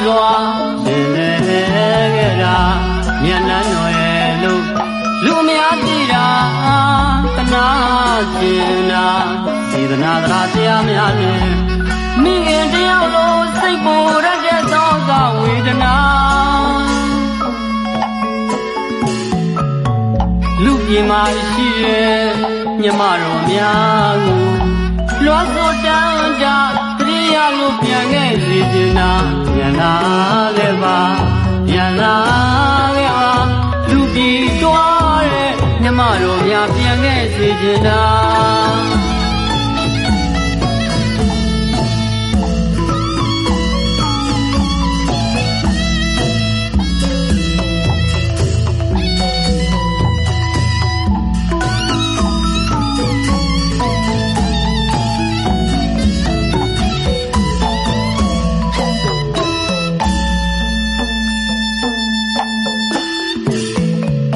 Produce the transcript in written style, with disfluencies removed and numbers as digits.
စွာရှင်နေခဲ့တာမျက်နှာတော်ရဲ့လူအများကြည့်တာတနာကျင်တာစေတနာတရားများနဲ့မိခင်တယောက်လိုစိတ်ပူရတဲ့သောကဝေဒနာလူပြည်မှာရှိရဲ့မြမတော်များကိုလွှတ်ဆိုတန်းကြတရားလို့ပြန်ခဲ့စီချင်တာပြန်လာခဲ့ပါပြန်လာခဲ့ပါလူပြည်တွားတဲ့မြမတော်များပြန်ခဲ့စီချင်တာ